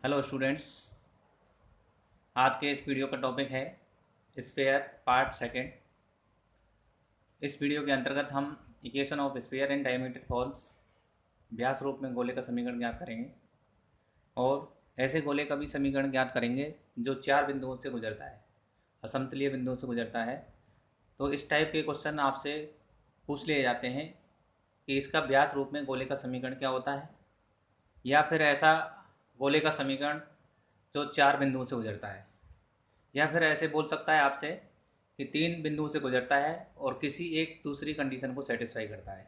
Hello students. आज के इस वीडियो का टॉपिक है स्फीयर पार्ट सेकंड। इस वीडियो के अंतर्गत हम equation of sphere and diameter falls व्यास रूप में गोले का समीकरण ज्ञात करेंगे और ऐसे गोले का भी समीकरण ज्ञात करेंगे जो चार बिंदुओं से गुजरता है, असमतलीय बिंदुओं से गुजरता है। तो इस टाइप के क्वेश्चन आपसे पूछ लिए जाते हैं कि इसका व्यास रूप में गोले का समीकरण क्या होता है, या फिर ऐसा गोले का समीकरण जो चार बिंदुओं से गुजरता है, या फिर ऐसे बोल सकता है आपसे कि तीन बिंदुओं से गुजरता है और किसी एक दूसरी कंडीशन को सेटिस्फाई करता है।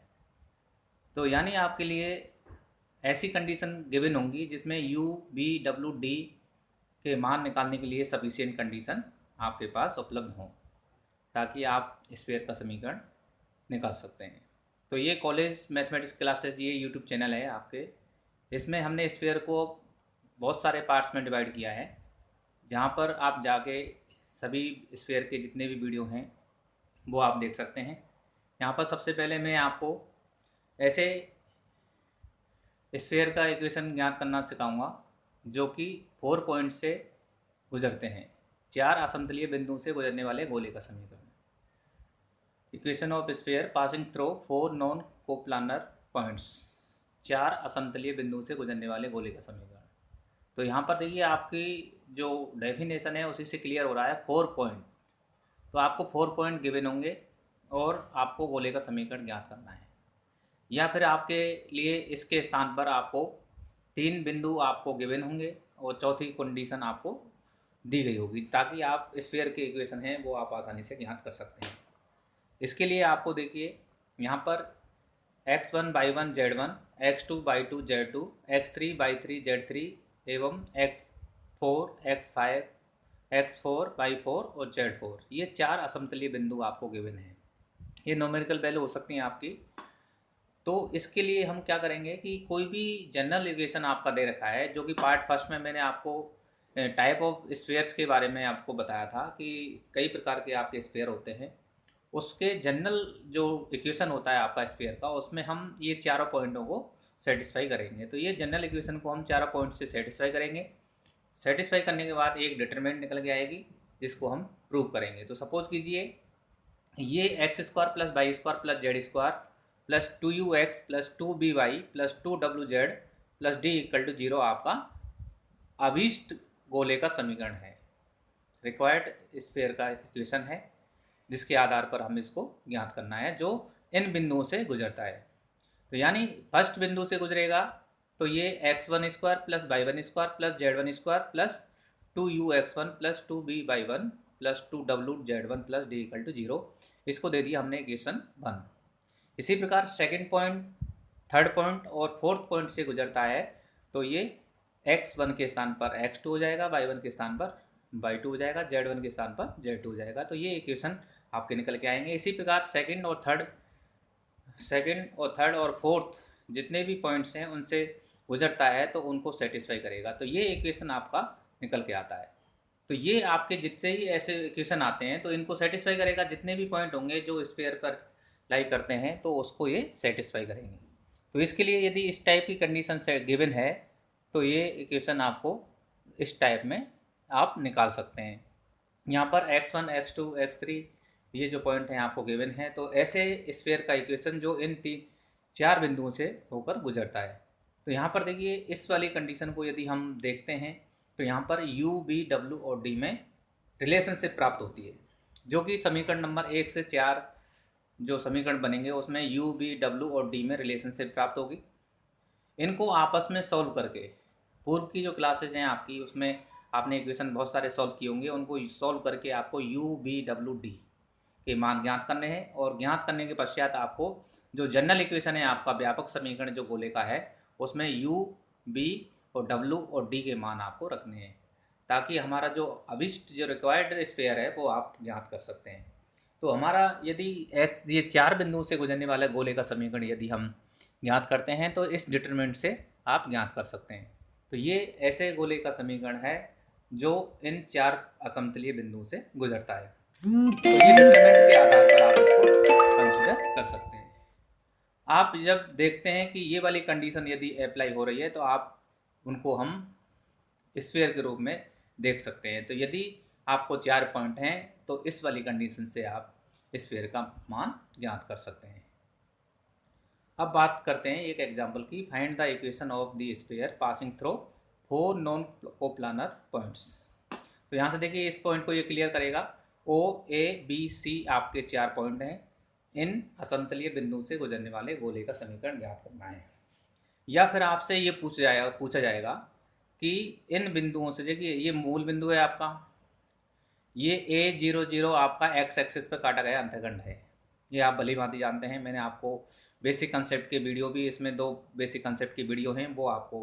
तो यानी आपके लिए ऐसी कंडीशन गिवन होंगी जिसमें यू बी डब्ल्यू डी के मान निकालने के लिए सफिशिएंट कंडीशन आपके पास उपलब्ध हों, ताकि आप स्फीयर का समीकरण निकाल सकते हैं। तो ये कॉलेज मैथमेटिक्स क्लासेस, ये यूट्यूब चैनल है आपके, इसमें हमने स्फीयर को बहुत सारे पार्ट्स में डिवाइड किया है, जहाँ पर आप जाके सभी स्फीयर के जितने भी वीडियो हैं वो आप देख सकते हैं। यहाँ पर सबसे पहले मैं आपको ऐसे स्फीयर का इक्वेशन ज्ञात करना सिखाऊंगा जो कि 4 पॉइंट से गुजरते हैं, चार असमतलीय बिंदुओं से गुजरने वाले गोले का समीकरण। Equation of sphere passing through 4 non coplanar points, चार असमतलीय बिंदुओं से गुजरने वाले गोले का समीकरण। तो यहाँ पर देखिए आपकी जो डेफिनेशन है उसी से क्लियर हो रहा है 4 पॉइंट। तो आपको 4 पॉइंट गिवन होंगे और आपको गोले का समीकरण ज्ञात करना है, या फिर आपके लिए इसके स्थान पर आपको तीन बिंदु आपको गिवन होंगे और चौथी कंडीशन आपको दी गई होगी, ताकि आप स्फीयर के इक्वेशन हैं वो आप आसानी से ज्ञात कर सकते हैं। इसके लिए आपको देखिए यहाँ पर x1 y1 z1, x2 y2 z2, x3 y3 z3 एवं x4 x5 x4 y4 और z4, ये चार असमतलीय बिंदु आपको गिवन हैं। ये न्यूमेरिकल वैल्यू हो सकती हैं आपकी। तो इसके लिए हम क्या करेंगे कि कोई भी जनरल इक्वेशन आपका दे रखा है, जो कि पार्ट फर्स्ट में मैंने आपको टाइप ऑफ स्फीयर्स के बारे में आपको बताया था कि कई प्रकार के आपके स्फीयर होते हैं, उसके जनरल जो इक्वेशन होता है आपका स्फीयर का, उसमें हम ये चारों पॉइंटों को सेटिस्फाई करेंगे। तो ये जनरल इक्वेशन को हम चारों पॉइंट से सेटिस्फाई करेंगे। सेटिस्फाई करने के बाद एक डिटरमिनेंट निकल के आएगी जिसको हम प्रूव करेंगे। तो सपोज कीजिए ये X square plus Y square plus Z square plus 2ux plus 2by plus 2wz plus D equal to 0 आपका अभीष्ट गोले का समीकरण है, रिक्वायर्ड स्फीयर का इक्वेशन है, जिसके आधार पर हम इसको ज्ञात करना है जो इन बिंदुओं से गुजरता है। तो यानी फर्स्ट बिंदु से गुजरेगा तो ये x1 square plus y1 square plus z1 square plus 2ux1 plus 2by1 plus 2wz1 plus D equal to 0, इसको दे दिया हमने इक्वेशन 1। इसी प्रकार सेकंड पॉइंट, थर्ड पॉइंट और फोर्थ पॉइंट से गुजरता है तो ये x1 के स्थान पर x2 हो जाएगा, y1 के स्थान पर y2 हो जाएगा, z1 के स्थान पर z2 हो जाएगा। तो ये इक्वेशन आपके निकल के आएंगे। इसी प्रकार सेकंड और थर्ड और फोर्थ जितने भी पॉइंट्स हैं उनसे गुजरता है तो उनको सेटिस्फाई करेगा। तो ये इक्वेशन आपका निकल के आता है। तो ये आपके जितने ही ऐसे इक्वेशन आते हैं तो इनको सेटिस्फाई करेगा, जितने भी पॉइंट होंगे जो स्फीयर पर लाई करते हैं तो उसको ये सेटिस्फाई करेंगे। तो इसके लिए यदि इस टाइप की कंडीशन से गिवन है तो ये इक्वेशन आपको इस टाइप में आप निकाल सकते हैं। यहाँ पर x1 x2 x3 ये जो पॉइंट हैं आपको गिवन है, तो ऐसे स्फीयर का इक्वेशन जो इन चार बिंदुओं से होकर गुजरता है। तो यहाँ पर देखिए इस वाली कंडीशन को यदि हम देखते हैं तो यहाँ पर u v w और d में रिलेशनशिप प्राप्त होती है, जो कि समीकरण नंबर 1 से 4 जो समीकरण बनेंगे उसमें u v w और d में रिलेशनशिप प्राप्त होगी। इनको आपस में सॉल्व करके, पूर्व की जो क्लासेज हैं आपकी उसमें आपने इक्वेशन बहुत सारे सॉल्व किए होंगे, उनको सॉल्व करके आपको u v w d के मान ज्ञात करने हैं और ज्ञात करने के पश्चात आपको जो जनरल इक्वेशन है आपका व्यापक समीकरण जो गोले का है उसमें u b और w और d के मान आपको रखने हैं, ताकि हमारा जो अभिष्ट जो रिक्वायर्ड स्फीयर है वो आप ज्ञात कर सकते हैं। तो हमारा यदि x ये चार बिंदुओं से गुजरने वाले गोले का समीकरण यदि हम ज्ञात करते हैं तो इस डिटरमिनेंट से आप ज्ञात कर सकते हैं। तो ये ऐसे गोले का समीकरण है जो इन चार असमतलीय बिंदुओं से गुजरता है। तो ये डिटरमिनेंट के आधार पर आप इसको कंसीडर कर सकते हैं। आप जब देखते हैं कि ये वाली कंडीशन यदि अप्लाई हो रही है तो आप उनको हम स्फीयर के रूप में देख सकते हैं। तो यदि आपको 4 पॉइंट हैं तो इस वाली कंडीशन से आप स्फीयर का मान ज्ञात कर सकते हैं। अब बात करते हैं एक एग्जांपल की। Find the equation of the sphere passing through 4 non coplanar points. तो यहाँ से देखिए इस पॉइंट को ये क्लियर करेगा। ओ ए बी सी आपके 4 पॉइंट हैं। इन असमतलीय बिंदु से गुजरने वाले गोले का समीकरण ज्ञात करना है। या फिर आपसे ये पूछा जाएगा कि इन बिंदुओं से, देखिए ये मूल बिंदु है आपका, ये A00 आपका एक्स एक्सिस पर काटा गया अंतःखंड है। ये आप भली भांति जानते हैं, मैंने आपको बेसिक कंसेप्ट के वीडियो भी, इसमें 2 बेसिक कंसेप्ट की वीडियो हैं, वो आपको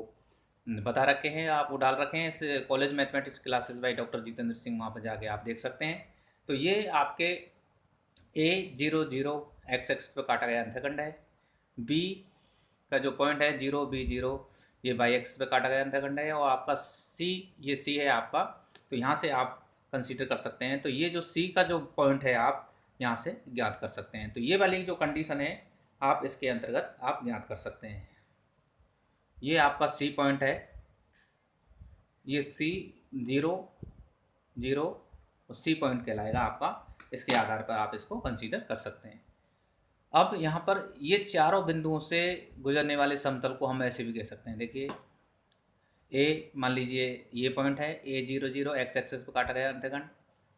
बता रखे हैं, आप वो डाल रखे हैं college mathematics classes by doctor Jitendra Singh, वहाँ पर जाके आप देख सकते हैं। तो ये आपके A00 एक्स एक्सिस पर काटा गया अंतःखंड है। B का जो पॉइंट है 0B0 ये वाई एक्सिस पर काटा गया अंतःखंड है। और आपका C, ये C है आपका, तो यहाँ से आप कंसीडर कर सकते हैं। तो ये जो C का जो पॉइंट है आप यहाँ से ज्ञात कर सकते हैं। तो ये वाली जो कंडीशन है आप इसके अंतर्गत आप ज्ञात कर सकते हैं। ये आपका C पॉइंट है, ये C0 0 और C पॉइंट कहलाएगा आपका। इसके आधार पर आप इसको कंसीडर कर सकते हैं। अब यहाँ पर ये चारों बिंदुओं से गुजरने वाले समतल को हम ऐसे भी कह सकते हैं। देखिए ए, मान लीजिए ये पॉइंट है A00 एक्स एक्सिस पर काटा गया अंतःखंड,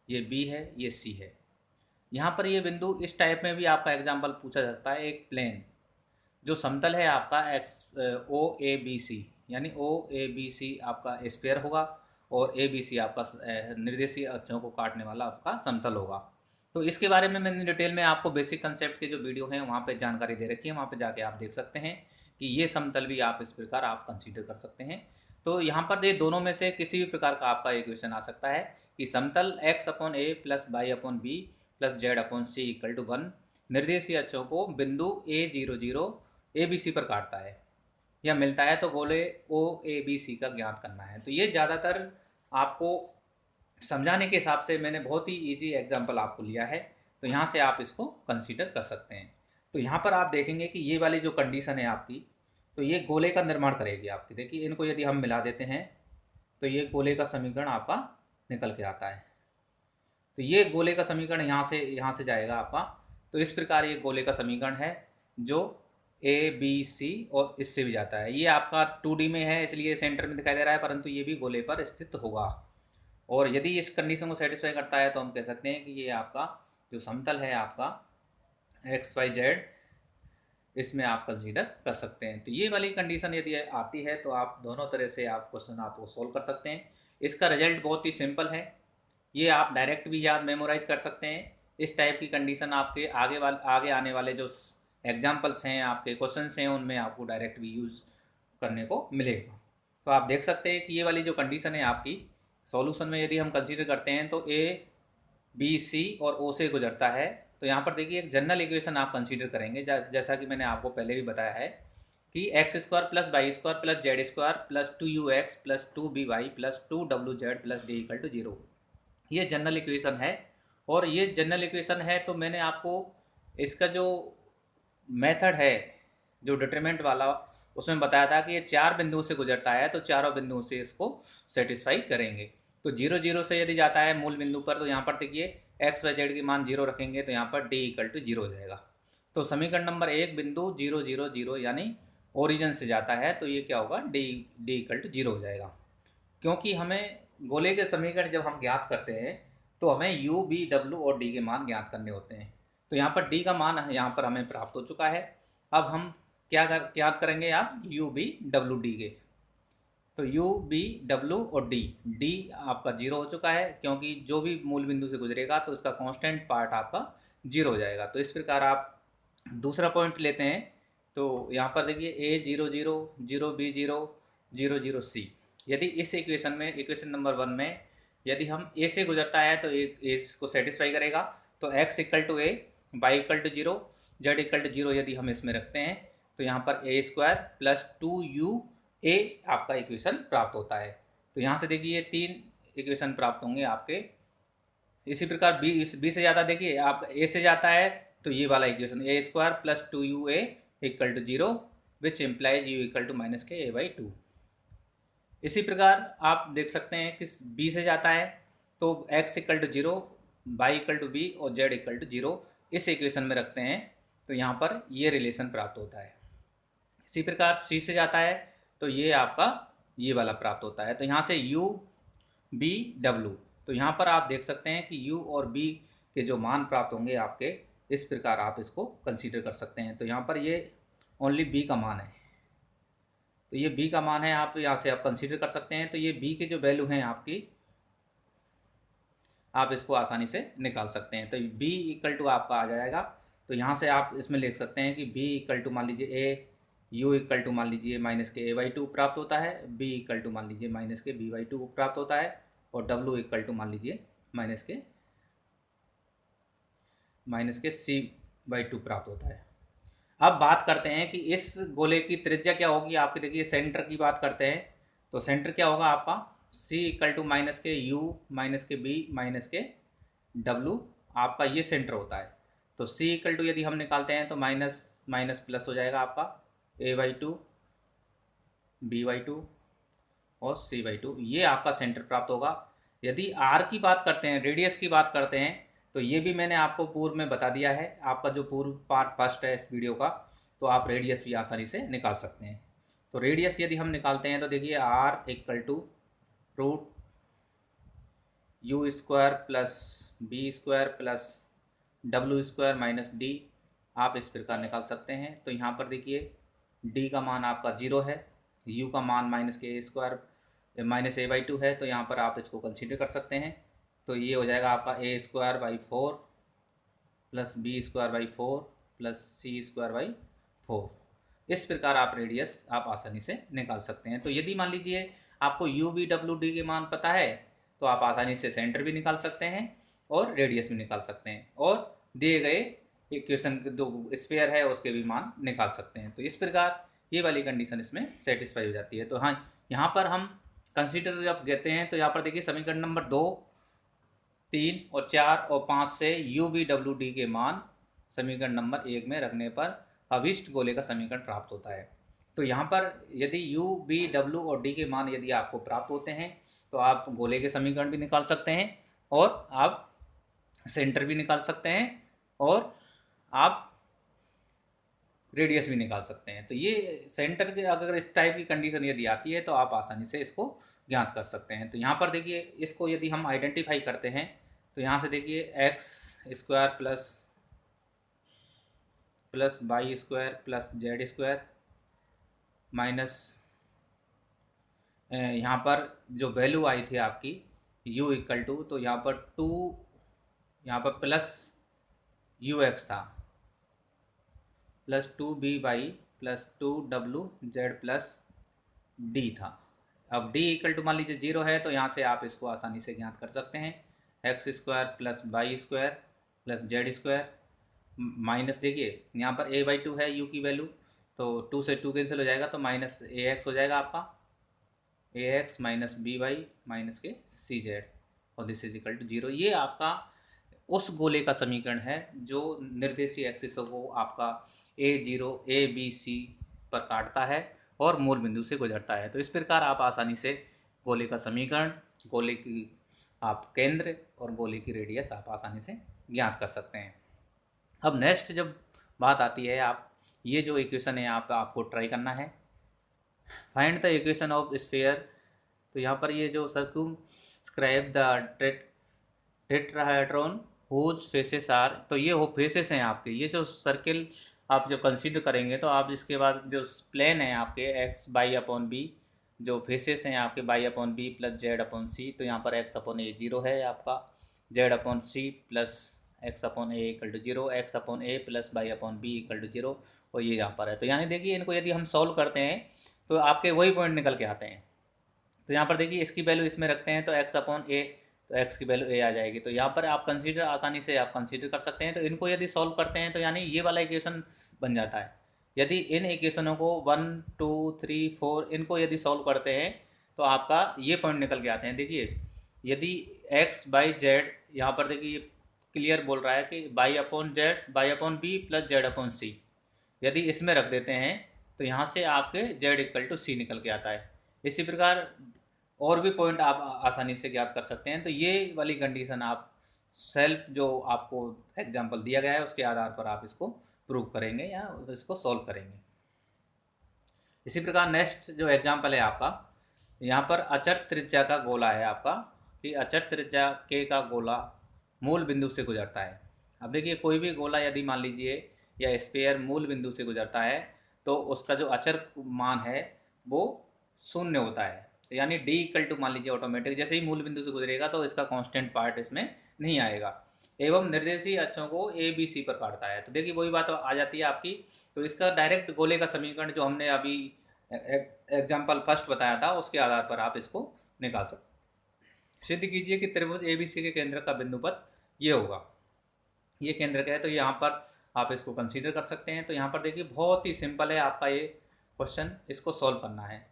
ये B है, ये C है। यहाँ पर ये बिंदु इस टाइप में भी आपका एग्जाम्पल पूछा जाता है। एक प्लेन जो समतल है आपका OABC, यानी OABC आपका स्फीयर होगा और ABC आपका निर्देशीय अक्षों को काटने वाला आपका समतल होगा। तो इसके बारे में मैंने डिटेल में आपको बेसिक कंसेप्ट के जो वीडियो हैं वहाँ पे जानकारी दे रखी है, वहाँ पे जाके आप देख सकते हैं कि ये समतल भी आप इस प्रकार आप कंसीडर कर सकते हैं। तो यहाँ पर ये दोनों में से किसी भी प्रकार का आपका इक्वेशन आ सकता है कि समतल x/a plus y/b plus z/c equal to 1 निर्देशीय अक्षों को बिंदु A00 ABC पर काटता है या मिलता है, तो गोले OABC का ज्ञात करना है। तो ये ज़्यादातर आपको समझाने के हिसाब से मैंने बहुत ही इजी एग्जांपल आपको लिया है, तो यहाँ से आप इसको कंसीडर कर सकते हैं। तो यहाँ पर आप देखेंगे कि ये वाली जो कंडीशन है आपकी, तो ये गोले का निर्माण करेगी आपकी। देखिए इनको यदि हम मिला देते हैं तो ये गोले का समीकरण आपका निकल के आता है। तो ये गोले का समीकरण यहाँ से जाएगा आपका। तो इस प्रकार ये गोले का समीकरण है जो ABC और इससे भी जाता है। ये आपका 2D में है इसलिए सेंटर में दिखाई दे रहा है, परंतु ये भी गोले पर स्थित होगा। और यदि इस कंडीशन को सेटिस्फाई करता है तो हम कह सकते हैं कि ये आपका जो समतल है आपका XYZ, इसमें आप कंसीडर कर सकते हैं। तो ये वाली कंडीशन यदि आती है तो आप दोनों तरह से आप क्वेश्चन आपको सोल्व कर सकते हैं। इसका रिजल्ट बहुत ही सिंपल है, ये आप डायरेक्ट भी याद मेमोराइज कर सकते हैं। इस टाइप की कंडीशन आपके आगे आने वाले जो एग्जाम्पल्स हैं, आपके क्वेश्चंस हैं, उनमें आपको डायरेक्ट भी यूज़ करने को मिलेगा। तो आप देख सकते हैं कि ये वाली जो कंडीशन है आपकी सॉल्यूशन में यदि हम कंसीडर करते हैं तो ABC और O से गुजरता है। तो यहाँ पर देखिए एक जनरल इक्वेशन आप कंसीडर करेंगे, जैसा कि मैंने आपको पहले भी बताया है कि x² plus y² plus z² plus 2ux plus 2by plus 2wz plus d equal to 0, ये जनरल इक्वेशन है। और ये जनरल इक्वेशन है तो मैंने आपको इसका जो मेथड है जो डिटरमिनेंट वाला, उसमें बताया था कि ये 4 बिंदुओं से गुजरता है, तो चारों बिंदुओं से इसको सेटिस्फाई करेंगे। तो 0 से यदि जाता है मूल बिंदु पर, तो यहाँ पर देखिए XYZ की मान 0 रखेंगे तो यहाँ पर D इक्वल टू 0 हो जाएगा। तो समीकरण नंबर 1 बिंदु 0 0 0 यानी ओरिजिन से जाता है, तो ये क्या होगा, D इक्वल टू 0 हो जाएगा। क्योंकि हमें गोले के समीकरण जब हम ज्ञात करते हैं तो हमें U, B, W और D के मान ज्ञात करने होते हैं। तो यहाँ पर D का मान यहाँ पर हमें प्राप्त हो चुका है। अब हम ज्ञात करेंगे आप U, B, W, D के। तो U, B, W और D आपका 0 हो चुका है, क्योंकि जो भी मूल बिंदु से गुजरेगा तो इसका कांस्टेंट पार्ट आपका 0 हो जाएगा। तो इस प्रकार आप दूसरा पॉइंट लेते हैं। तो यहाँ पर देखिए A00 0B0 00C, यदि इस इक्वेशन में, इक्वेशन नंबर 1 में यदि हम A से गुजरता है तो इसको सेटिस्फाई करेगा। तो x equal to A, y equal to 0, z equal to 0 यदि हम इसमें रखते हैं तो यहाँ पर A² प्लस 2UA आपका इक्वेशन प्राप्त होता है। तो यहाँ से देखिए 3 इक्वेशन प्राप्त होंगे आपके। इसी प्रकार B से ज़्यादा देखिए आप A से जाता है तो ये वाला equation A² plus 2UA equal to 0 which implies U equal to -k A/2। इसी प्रकार आप देख सकते हैं कि बी से जाता है तो x equal to 0, Y equal to B और z इक्वल टू 0 इस इक्वेशन में रखते हैं तो यहाँ पर ये रिलेशन प्राप्त होता है। इसी प्रकार सी से जाता है तो ये आपका ये वाला प्राप्त होता है। तो यहाँ से u b w, तो यहाँ पर आप देख सकते हैं कि u और b के जो मान प्राप्त होंगे आपके, इस प्रकार आप इसको कंसीडर कर सकते हैं। तो यहाँ पर ये ओनली b का मान है, तो ये b का मान है, आप यहाँ से आप कंसीडर कर सकते हैं। तो ये b के जो वैल्यू हैं आपकी, आप इसको आसानी से निकाल सकते हैं। तो b इक्वल टू आपका आ जाएगा, तो यहाँ से आप इसमें लिख सकते हैं कि b इक्वल टू मान लीजिए a, u इक्वल टू मान लीजिए माइनस के a/2 प्राप्त होता है, b इक्वल टू मान लीजिए माइनस के b/2 प्राप्त होता है, और w इक्वल टू मान लीजिए माइनस के c/2 प्राप्त होता है। अब बात करते हैं कि इस गोले की त्रिज्या क्या होगी आपकी। देखिए सेंटर की बात करते हैं, तो सेंटर क्या होगा आपका c इक्वल टू माइनस के u माइनस के b माइनस के w, आपका ये सेंटर होता है। तो c इक्वल टू यदि हम निकालते हैं तो माइनस माइनस प्लस हो जाएगा आपका a/2 b/2 और c/2, ये आपका सेंटर प्राप्त होगा। यदि r की बात करते हैं, रेडियस की बात करते हैं, तो ये भी मैंने आपको पूर्व में बता दिया है। आपका जो पूर्व पार्ट फर्स्ट है इस वीडियो का, तो आप रेडियस भी आसानी से निकाल सकते हैं। तो रेडियस यदि हम निकालते हैं तो देखिए r equal to root u² plus b² plus w² minus d, आप इस प्रकार निकाल सकते हैं। तो यहाँ पर देखिए d का मान आपका 0 है, u का मान माइनस के a² माइनस a/2 है, तो यहाँ पर आप इसको कंसीडर कर सकते हैं। तो ये हो जाएगा आपका a²/4 plus b²/4 plus c²/4। इस प्रकार आप रेडियस आप आसानी से निकाल सकते हैं। तो यदि मान लीजिए आपको u v w d के मान पता है, तो आप आसानी से सेंटर भी निकाल सकते हैं और रेडियस भी निकाल सकते हैं, और दिए गए इक्वेशन जो स्फीयर है उसके भी मान निकाल सकते हैं। तो इस प्रकार ये वाली कंडीशन इसमें सेटिस्फाई हो जाती है। तो हाँ, यहाँ पर हम कंसीडर जब देते हैं तो यहाँ पर देखिए समीकरण नंबर 2, 3 और 4 और 5 से u v w d के मान समीकरण नंबर 1 में रखने पर अभिष्ट गोले का समीकरण प्राप्त होता है। तो यहाँ पर यदि u v w और d के मान यदि आपको प्राप्त होते हैं तो आप गोले के समीकरण भी निकाल सकते हैं, और आप सेंटर भी निकाल सकते हैं, और आप रेडियस भी निकाल सकते हैं। तो ये सेंटर के अगर इस टाइप की कंडीशन यदि आती है तो आप आसानी से इसको ज्ञात कर सकते हैं। तो यहाँ पर देखिए इसको यदि हम आइडेंटिफाई करते हैं तो यहाँ से देखिए x² plus y² plus z² minus यहाँ पर जो वैल्यू आई थी आपकी u इक्वल टू, तो यहाँ पर 2, यहाँ पर प्लस ux था, plus 2by plus 2wz plus d था। अब d इक्वल टू मान लीजिए 0 है, तो यहाँ से आप इसको आसानी से ज्ञात कर सकते हैं। x² plus y² plus z² minus देखिए यहाँ पर a/2 है u की वैल्यू, तो 2 से 2 कैंसिल हो जाएगा, तो माइनस ax हो जाएगा आपका, ax माइनस by माइनस के cz, और दिस इज इक्वल टू 0। ये आपका उस गोले का समीकरण है जो निर्देशीय एक्सिस को आपका a0 a b c पर काटता है और मूल बिंदु से गुजरता है। तो इस प्रकार आप आसानी से गोले का समीकरण, गोले की आप केंद्र और गोले की रेडियस आप आसानी से ज्ञात कर सकते हैं। अब नेक्स्ट जब बात आती है, आप ये जो इक्वेशन है आपको ट्राई करना है, find the equation of sphere. तो यहाँ पर ये जो circumscribe the tetrahedron whose faces are, तो ये हो फेसेस हैं आपके, ये जो सर्किल आप जब कंसीडर करेंगे तो आप इसके बाद जो प्लेन है आपके x y/b, जो फेसेस हैं आपके y/b प्लस z/c, तो यहाँ पर x/a 0 है आपका, z/c plus x/a equal to 0, x/a plus y/b equal to 0, और ये यहाँ पर है। तो यानी देखिए इनको यदि हम सॉल्व करते हैं तो आपके वही पॉइंट निकल के आते हैं। तो यहाँ पर देखिए इसकी वैल्यू इसमें रखते हैं तो x/a, तो x की वैल्यू a आ जाएगी। तो यहाँ पर आप कंसीडर आसानी से आप कंसीडर कर सकते हैं। तो इनको यदि सॉल्व करते हैं तो यानी ये वाला इक्वेशन बन जाता है। यदि इन इक्वेशनों को 1 2 3 4 इनको यदि सॉल्व करते हैं तो आपका ये पॉइंट निकल के आते हैं। देखिए यदि x बाई जेड, यहाँ पर देखिए क्लियर बोल रहा है कि y/b प्लस z/c, यदि इसमें रख देते हैं तो यहाँ से आपके z इक्वल टू c निकल के आता है। इसी प्रकार और भी पॉइंट आप आसानी से ज्ञात कर सकते हैं। तो ये वाली कंडीशन आप सेल्फ जो आपको एग्जांपल दिया गया है उसके आधार पर आप इसको प्रूव करेंगे या इसको सॉल्व करेंगे। इसी प्रकार नेक्स्ट जो एग्जांपल है आपका, यहाँ पर अचर त्रिज्या का गोला है आपका, कि अचर त्रिज्या के का गोला मूल बिंदु से गुजरता है। अब देखिए कोई भी गोला यदि मान लीजिए या स्फीयर मूल बिंदु से गुजरता है तो उसका जो अचर मान है वो शून्य होता है। तो यानी डी इक्वल टू मान लीजिए ऑटोमेटिक जैसे ही मूल बिंदु से गुजरेगा तो इसका कांस्टेंट पार्ट इसमें नहीं आएगा, एवं निर्देशीय अक्षों को ए बी सी पर काटता है। तो देखिए वही बात आ जाती है आपकी। तो इसका डायरेक्ट गोले का समीकरण जो हमने अभी एग्जाम्पल फर्स्ट बताया था उसके आधार पर आप इसको निकाल सकते। सिद्ध कीजिए कि त्रिभुज ए बी सी के केंद्र का बिंदुपथ ये होगा, ये केंद्र का है। तो यहाँ पर आप इसको कंसीडर कर सकते हैं। तो यहाँ पर देखिए बहुत ही सिंपल है आपका ये क्वेश्चन, इसको सॉल्व करना है।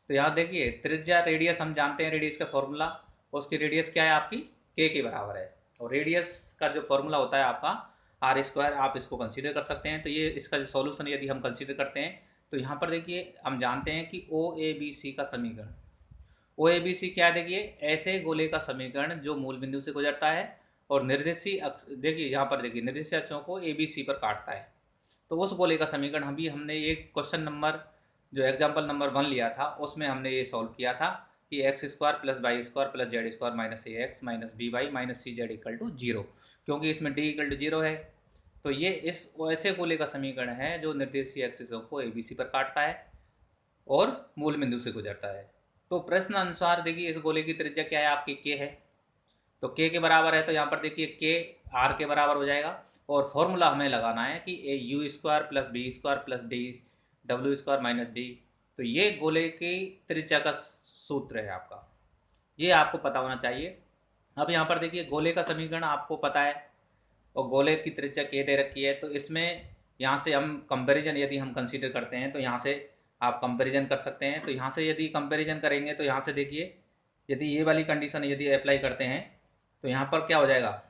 तो यहाँ देखिए त्रिज्या रेडियस हम जानते हैं, रेडियस का फॉर्मूला, उसकी रेडियस क्या है आपकी के बराबर है, और रेडियस का जो फॉर्मूला होता है आपका आर स्क्वायर, आप इसको कंसीडर कर सकते हैं। तो ये इसका जो सॉल्यूशन यदि हम कंसीडर करते हैं तो यहाँ पर देखिए हम जानते हैं कि ओ ए बी सी का समीकरण, ओ ए बी सी क्या है, देखिए ऐसे गोले का समीकरण जो मूल बिंदु से गुजरता है और निर्देशीय अक्ष, देखिए यहाँ पर देखिए निर्देशीय अक्षों को ए बी सी पर काटता है। तो उस गोले का समीकरण हमने एक क्वेश्चन नंबर जो एग्जाम्पल नंबर 1 लिया था उसमें हमने ये सॉल्व किया था कि X square plus Y square plus Z square minus A X minus B Y minus C Z equal to 0, क्योंकि इसमें डी इक्वल टू 0 है। तो ये इस ऐसे गोले का समीकरण है जो निर्देशीय एक्सिसों को ए बी सी पर काटता है और मूल बिंदु से गुजरता है। तो प्रश्न अनुसार देखिए इस गोले की त्रिज्या क्या है आपकी के है, तो के बराबर है। तो यहाँ पर देखिए के आर के बराबर हो जाएगा, और फॉर्मूला हमें लगाना है कि A U square plus B square plus D W square minus D. तो ये गोले की त्रिज्या का सूत्र है आपका, ये आपको पता होना चाहिए। अब यहाँ पर देखिए गोले का समीकरण आपको पता है और गोले की त्रिज्या के दे रखी है। तो इसमें यहाँ से हम कंपैरिजन यदि हम कंसीडर करते हैं तो यहाँ से आप कंपैरिजन कर सकते हैं। तो यहाँ से यदि कंपैरिजन करेंगे तो यहाँ से देखिए यदि ये वाली कंडीशन यदि अप्लाई करते हैं तो यहाँ पर क्या हो जाएगा,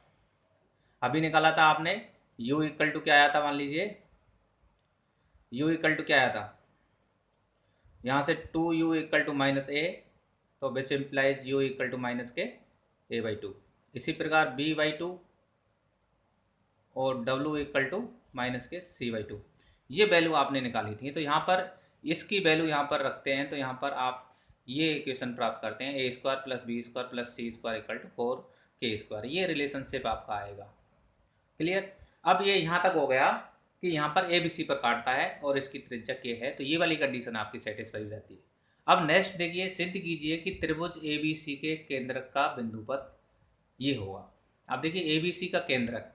अभी निकाला था आपने u इक्वल टू क्या आया था, मान लीजिए u इक्वल टू क्या आया था, यहाँ से 2u equal to minus A, तो which implies u equal to minus K A by 2। इसी प्रकार b बाई 2 और w इक्वल टू माइनस के c बाई 2, ये वैल्यू आपने निकाली थी। तो यहाँ पर इसकी वैल्यू यहाँ पर रखते हैं तो यहाँ पर आप ये इक्वेशन प्राप्त करते हैं, A square plus B square plus C square equal to 4 के स्क्वायर, ये रिलेशनशिप आपका आएगा। क्लियर। अब ये यहाँ तक हो गया कि यहाँ पर ए बी सी पर काटता है और इसकी त्रिज्या के है, तो ये वाली कंडीशन आपकी सेटिस्फाई हो जाती है। अब नेक्स्ट देखिए सिद्ध कीजिए कि त्रिभुज ए बी सी के केंद्रक का बिंदुपथ ये होगा। अब देखिए ए बी सी का केंद्रक,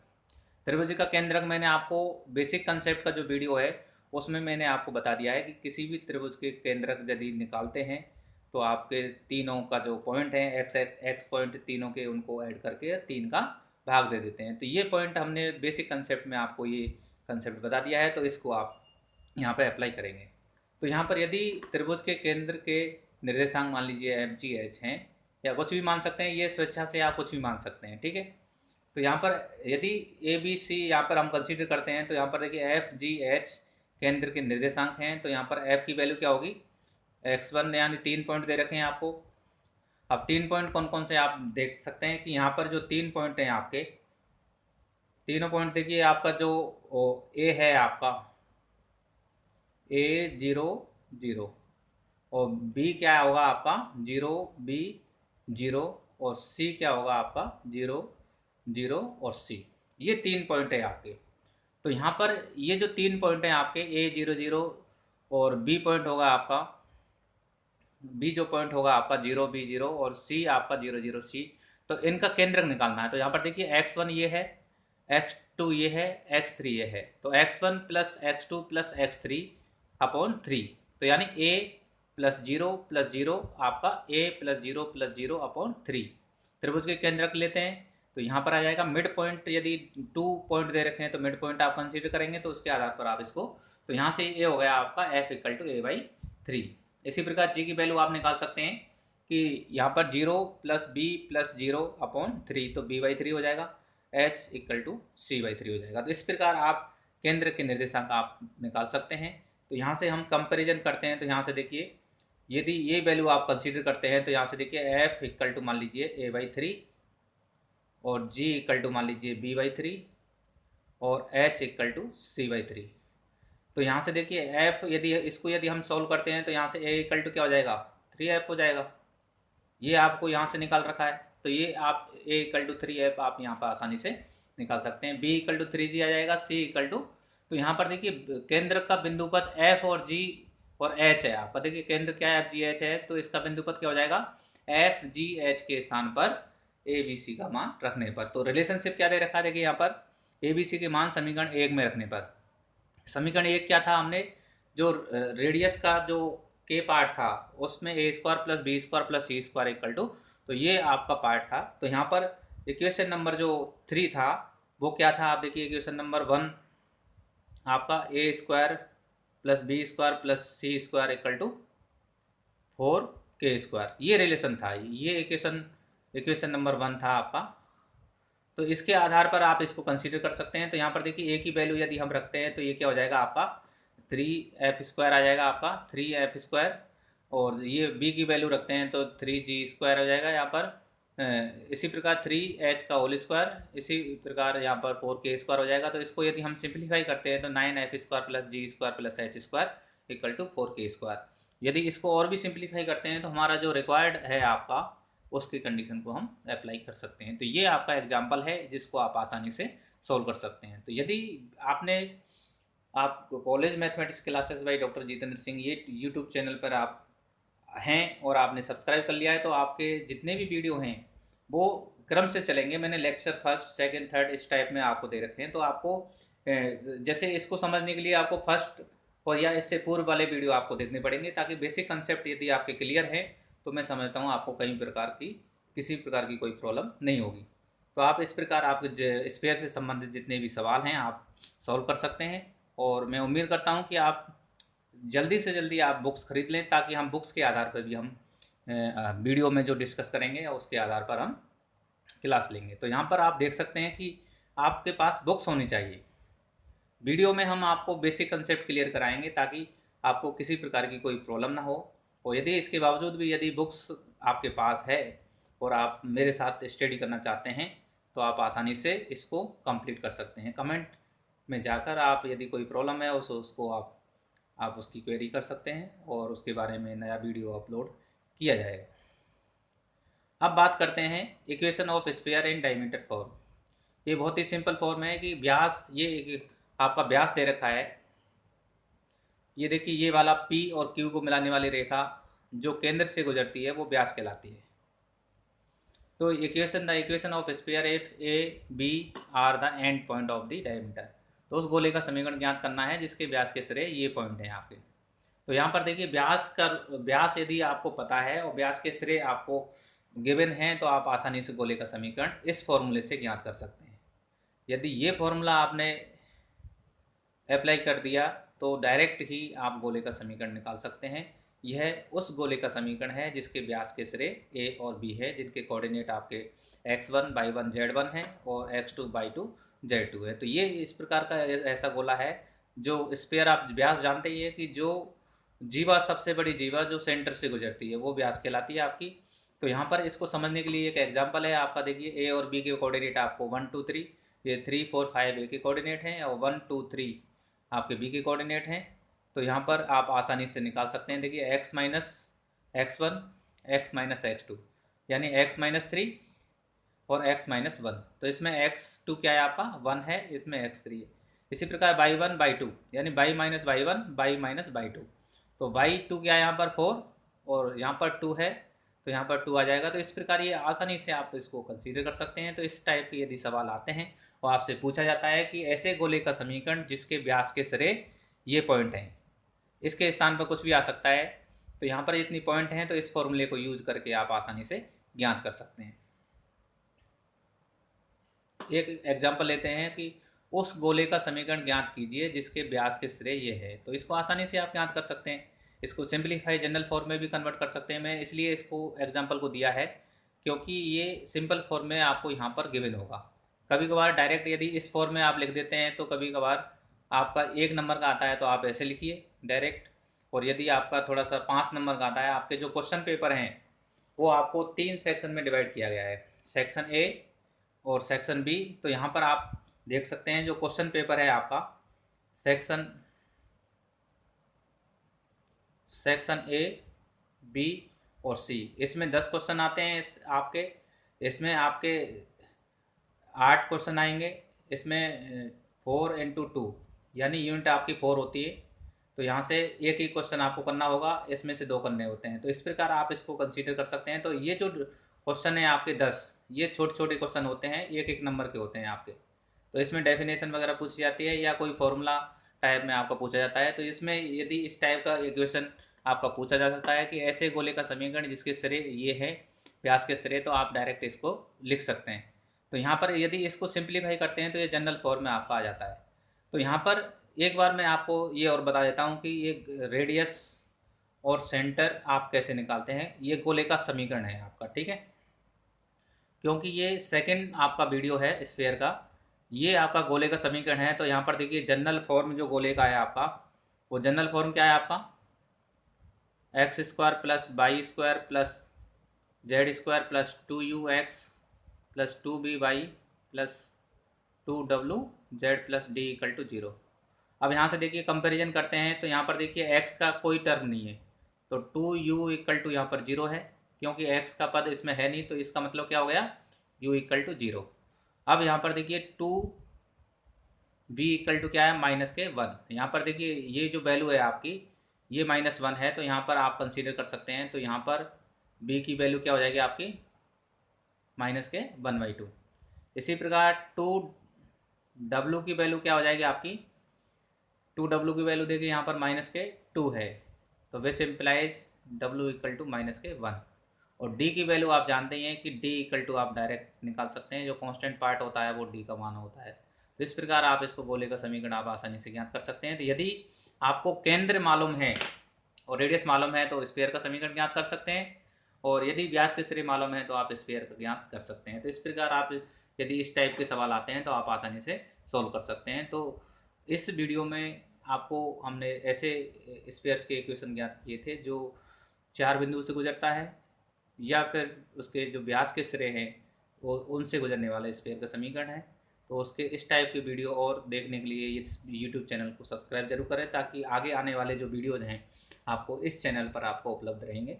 त्रिभुज का केंद्रक मैंने आपको बेसिक कंसेप्ट का जो वीडियो है उसमें मैंने आपको बता दिया है कि किसी भी त्रिभुज के केंद्रक यदि निकालते हैं तो आपके तीनों का जो पॉइंट है एक्स पॉइंट तीनों के उनको ऐड करके 3 का भाग दे देते हैं। तो ये पॉइंट हमने बेसिक कंसेप्ट में आपको ये कंसेप्ट बता दिया है, तो इसको आप यहाँ पे अप्लाई करेंगे। तो यहाँ पर यदि त्रिभुज के केंद्र के निर्देशांक मान लीजिए एफ जी एच हैं, या कुछ भी मान सकते हैं, ये स्वेच्छा से आप कुछ भी मान सकते हैं, ठीक है। तो यहाँ पर यदि ए बी सी यहाँ पर हम कंसीडर करते हैं तो यहाँ पर देखिए एफ जी एच केंद्र के निर्देशांक हैं। तो यहाँ पर एफ की वैल्यू क्या होगी, x1 यानी 3 पॉइंट दे रखे हैं आपको। अब 3 पॉइंट कौन कौन से आप देख सकते हैं कि यहाँ पर जो 3 पॉइंट हैं आपके, तीनों पॉइंट देखिए आपका जो ए है आपका A0 0, और बी क्या होगा आपका 0 B0, और सी क्या होगा आपका 0 0 और सी, ये 3 पॉइंट है आपके। तो यहाँ पर ये जो 3 पॉइंट हैं आपके A0 0 और बी पॉइंट होगा आपका, बी जो पॉइंट होगा आपका 0 B0 और सी आपका 0 0 C, तो इनका केंद्रक निकालना है। तो यहाँ पर देखिए x1 ये है, x2 ये है, x3 ये है। तो x1 plus x2 plus x3 upon 3, तो यानी a प्लस 0 आपका a प्लस 0 अपॉन 3 त्रिभुज के केंद्रक लेते हैं। तो यहाँ पर आ जाएगा मिड पॉइंट, यदि 2 पॉइंट दे रखे हैं तो मिड पॉइंट आप कंसीडर करेंगे, तो उसके आधार पर आप इसको, तो यहाँ से ये हो गया आपका f इक्वल टू a/3। इसी प्रकार g की वैल्यू आप निकाल सकते हैं कि यहाँ पर 0 प्लस b प्लस 0 अपॉन 3, तो b/3 हो जाएगा, h इक्वल टू c/3 हो जाएगा। तो इस प्रकार आप केंद्र के निर्देशांक आप निकाल सकते हैं। तो यहाँ से हम कंपैरिजन करते हैं। तो यहाँ से देखिए यदि ये वैल्यू आप कंसीडर करते हैं तो यहाँ से देखिए एफ इक्वल टू मान लीजिए a/3 और g इक्वल टू मान लीजिए b/3 और h इक्वल टू c/3। तो यहाँ से देखिए f यदि हम सॉल्व करते हैं तो यहाँ से a इक्वल टू क्या हो जाएगा 3f हो जाएगा। ये आपको यहाँ से निकाल रखा है, तो ये आप a इक्वल टू 3f आप यहाँ पर आसानी से निकाल सकते हैं। b इक्वल टू 3g आ जाएगा, c इक्वल टू, तो यहाँ पर देखिए केंद्र का बिंदुपथ f और g और h है। आपका देखिए केंद्र क्या है, FGH है, तो इसका बिंदुपथ क्या हो जाएगा FGH के स्थान पर ABC का मान रखने पर। तो रिलेशनशिप क्या दे रखा है, देखिए यहाँ पर ABC के मान समीकरण 1 में रखने पर। समीकरण 1 क्या था, हमने जो रेडियस का जो के पार्ट था उसमें a² + b² + c² equal to, तो ये आपका पार्ट था। तो यहाँ पर इक्वेशन नंबर जो 3 था वो क्या था, आप देखिए इक्वेशन नंबर 1 आपका a² + b² + c² equal to 4k², ये रिलेशन था, ये इक्वेशन नंबर 1 था आपका। तो इसके आधार पर आप इसको कंसीडर कर सकते हैं। तो यहाँ पर देखिए ए की वैल्यू यदि हम रखते हैं तो ये क्या हो जाएगा आपका 3f² आ जाएगा, आपका 3f², और ये b की वैल्यू रखते हैं तो 3g² हो जाएगा यहाँ पर। इसी प्रकार 3h का होल स्क्वायर, इसी प्रकार यहाँ पर 4k² हो जाएगा। तो इसको यदि हम सिंप्लीफाई करते हैं तो 9f² + g² + h² equal to 4k²। यदि इसको और भी सिंप्लीफाई करते हैं तो हमारा जो रिक्वायर्ड है आपका उसकी कंडीशन को हम अप्लाई कर सकते हैं। तो ये आपका एग्जाम्पल है जिसको आप आसानी से सॉल्व कर सकते हैं। तो यदि आप college mathematics classes by doctor Jitendra Singh ये यूट्यूब चैनल पर आप हैं और आपने सब्सक्राइब कर लिया है, तो आपके जितने भी वीडियो हैं वो क्रम से चलेंगे। मैंने लेक्चर फर्स्ट, सेकंड, थर्ड इस टाइप में आपको दे रखे हैं। तो आपको जैसे इसको समझने के लिए आपको फर्स्ट और या इससे पूर्व वाले वीडियो आपको देखने पड़ेंगे, ताकि बेसिक कंसेप्ट यदि आपके क्लियर हैं तो मैं समझता हूँ आपको किसी प्रकार की कोई प्रॉब्लम नहीं होगी। तो आप इस प्रकार आपके स्पेयर से संबंधित जितने भी सवाल हैं आप सॉल्व कर सकते हैं। और मैं उम्मीद करता हूँ कि आप जल्दी से जल्दी आप बुक्स खरीद लें, ताकि हम बुक्स के आधार पर भी हम वीडियो में जो डिस्कस करेंगे उसके आधार पर हम क्लास लेंगे। तो यहाँ पर आप देख सकते हैं कि आपके पास बुक्स होनी चाहिए। वीडियो में हम आपको बेसिक कंसेप्ट क्लियर कराएंगे ताकि आपको किसी प्रकार की कोई प्रॉब्लम ना हो। और यदि इसके बावजूद भी यदि बुक्स आपके पास है और आप मेरे साथ स्टडी करना चाहते हैं तो आप आसानी से इसको कंप्लीट कर सकते हैं। कमेंट में जाकर आप यदि कोई प्रॉब्लम है उसको आप उसकी क्वेरी कर सकते हैं और उसके बारे में नया वीडियो अपलोड किया जाएगा। अब बात करते हैं equation of sphere in diameter form. ये बहुत ही सिंपल फॉर्म है कि व्यास, ये आपका व्यास दे रखा है। ये देखिए ये वाला P और Q को मिलाने वाली रेखा जो केंद्र से गुजरती है वो व्यास कहलाती है। तो equation of sphere if A B are the end point of the diameter. तो उस गोले का समीकरण ज्ञात करना है जिसके व्यास के सिरे ये पॉइंट हैं आपके। तो यहाँ पर देखिए व्यास यदि आपको पता है और व्यास के सिरे आपको गिवन हैं तो आप आसानी से गोले का समीकरण इस फॉर्मूले से ज्ञात कर सकते हैं। यदि ये फॉर्मूला आपने अप्लाई कर दिया तो डायरेक्ट ही आप गोले का समीकरण निकाल सकते हैं। यह उस गोले का समीकरण है जिसके व्यास के सिरे A और B है, जिनके कोऑर्डिनेट आपके x1 y1 z1 है और x2 y2 z2 है। तो ये इस प्रकार का ऐसा गोला है जो स्फीयर, आप व्यास जानते ही है कि जो जीवा, सबसे बड़ी जीवा जो सेंटर से गुजरती है वो व्यास कहलाती है आपकी। तो यहाँ पर इसको समझने के लिए एक एग्जाम्पल है आपका। देखिए A और B के कोऑर्डिनेट आपको 1 2 3, ये 3 4 5 A के कोऑर्डिनेट हैं और 1 2 3 आपके B के कोऑर्डिनेट हैं। तो यहाँ पर आप आसानी से निकाल सकते हैं। देखिए x minus x1 x minus x2 यानी x माइनस 3 और x माइनस 1। तो इसमें x2 क्या है आपका 1 है, इसमें x3 है। इसी प्रकार y1 y2 यानी y minus y1 y minus y2। तो y2 क्या है यहाँ पर 4 और यहाँ पर 2 है, तो यहाँ पर 2 आ जाएगा। तो इस प्रकार ये आसानी से आप इसको कंसीडर कर सकते हैं। तो इस टाइप के यदि सवाल आते हैं और आपसे पूछा जाता है कि ऐसे गोले का समीकरण जिसके व्यास के सिरे ये पॉइंट हैं, इसके स्थान पर कुछ भी आ सकता है, तो यहाँ पर इतनी पॉइंट हैं, तो इस फॉर्मूले को यूज करके आप आसानी से ज्ञात कर सकते हैं। एक एग्जांपल लेते हैं कि उस गोले का समीकरण ज्ञात कीजिए जिसके व्यास के सिरे ये है। तो इसको आसानी से आप ज्ञात कर सकते हैं। इसको सिंपलीफाई जनरल फॉर्म में भी कन्वर्ट कर सकते हैं। मैं इसलिए इसको एग्जांपल को दिया है क्योंकि ये सिंपल फॉर्म में आपको यहाँ पर गिवन होगा। कभी कभार डायरेक्ट यदि इस फॉर्म में आप लिख देते हैं तो कभी कभार आपका 1 नंबर का आता है तो आप ऐसे लिखिए डायरेक्ट, और यदि आपका थोड़ा सा 5 नंबर का आता है, आपके जो क्वेश्चन पेपर हैं वो आपको 3 सेक्शन में डिवाइड किया गया है, सेक्शन ए और सेक्शन बी। तो यहाँ पर आप देख सकते हैं जो क्वेश्चन पेपर है आपका सेक्शन ए, बी और सी, इसमें 10 क्वेश्चन आते हैं आपके। इसमें आपके 8 क्वेश्चन आएंगे। इसमें 4 × 2 यानी यूनिट आपकी 4 होती है। तो यहाँ से एक ही क्वेश्चन आपको करना होगा, इसमें से 2 करने होते हैं। तो इस प्रकार आप इसको कंसीडर कर सकते हैं। तो ये जो क्वेश्चन है आपके 10, ये छोटे छोटे क्वेश्चन होते हैं, एक एक नंबर के होते हैं आपके। तो इसमें डेफिनेशन वगैरह पूछी जाती है या कोई फॉर्मूला टाइप में आपका पूछा जाता है। तो इसमें यदि इस टाइप का इक्वेशन आपका पूछा जा सकता है कि ऐसे गोले का समीकरण जिसके सिरे ये है, व्यास के सिरे, तो आप डायरेक्ट इसको लिख सकते हैं। तो यहाँ पर यदि इसको सिंप्लीफाई करते हैं तो ये जनरल फॉर्म में आपका आ जाता है। तो यहाँ पर एक बार मैं आपको ये और बता देता हूँ कि ये रेडियस और सेंटर आप कैसे निकालते हैं। ये गोले का समीकरण है आपका, ठीक है। क्योंकि ये सेकंड आपका वीडियो है स्फीयर का, ये आपका गोले का समीकरण है। तो यहाँ पर देखिए जनरल फॉर्म जो गोले का है आपका, वो जनरल फॉर्म क्या है आपका, x² + y² + z² + 2u(x) + 2by + 2wz + d = 0। अब यहाँ से देखिए कंपैरिजन करते हैं। तो यहाँ पर देखिए x का कोई टर्म नहीं है, तो 2u = यहाँ पर 0 है, क्योंकि x का पद इसमें है नहीं। तो इसका मतलब क्या हो गया, u = 0। अब यहाँ पर देखिए 2b = क्या है, -1। यहाँ पर देखिए ये जो वैल्यू है आपकी, ये -1 है। तो यहाँ पर आप कंसीडर कर सकते हैं। तो यहाँ पर b की वैल्यू क्या हो जाएगी आपकी, -1/2। इसी प्रकार 2w की वैल्यू क्या हो जाएगी आपकी, 2w की वैल्यू देखिए यहाँ पर -2 है, तो विच इम्प्लाइज w = -1। और d की वैल्यू आप जानते ही हैं कि d = आप डायरेक्ट निकाल सकते हैं, जो कांस्टेंट पार्ट होता है वो d का मान होता है। तो इस प्रकार आप इसको गोले का समीकरण आप आसानी से ज्ञात कर सकते हैं। तो यदि आपको केंद्र मालूम है और रेडियस मालूम है तो स्फीयर का समीकरण ज्ञात कर सकते हैं, और यदि व्यास के सिरे मालूम है तो आप स्फीयर का ज्ञात कर सकते हैं। तो इस प्रकार आप यदि इस टाइप के सवाल आते हैं तो आप आसानी से सॉल्व कर सकते हैं। तो इस वीडियो में आपको हमने ऐसे स्फीयर्स के इक्वेशन ज्ञात किए थे जो 4 बिंदु से गुजरता है, या फिर उसके जो व्यास के सिरे हैं वो उनसे गुजरने वाला स्फीयर का समीकरण है। तो उसके इस टाइप के वीडियो और देखने के लिए इस यूट्यूब चैनल को सब्सक्राइब जरूर करें, ताकि आगे आने वाले जो वीडियोज़ हैं आपको इस चैनल पर आपको उपलब्ध रहेंगे।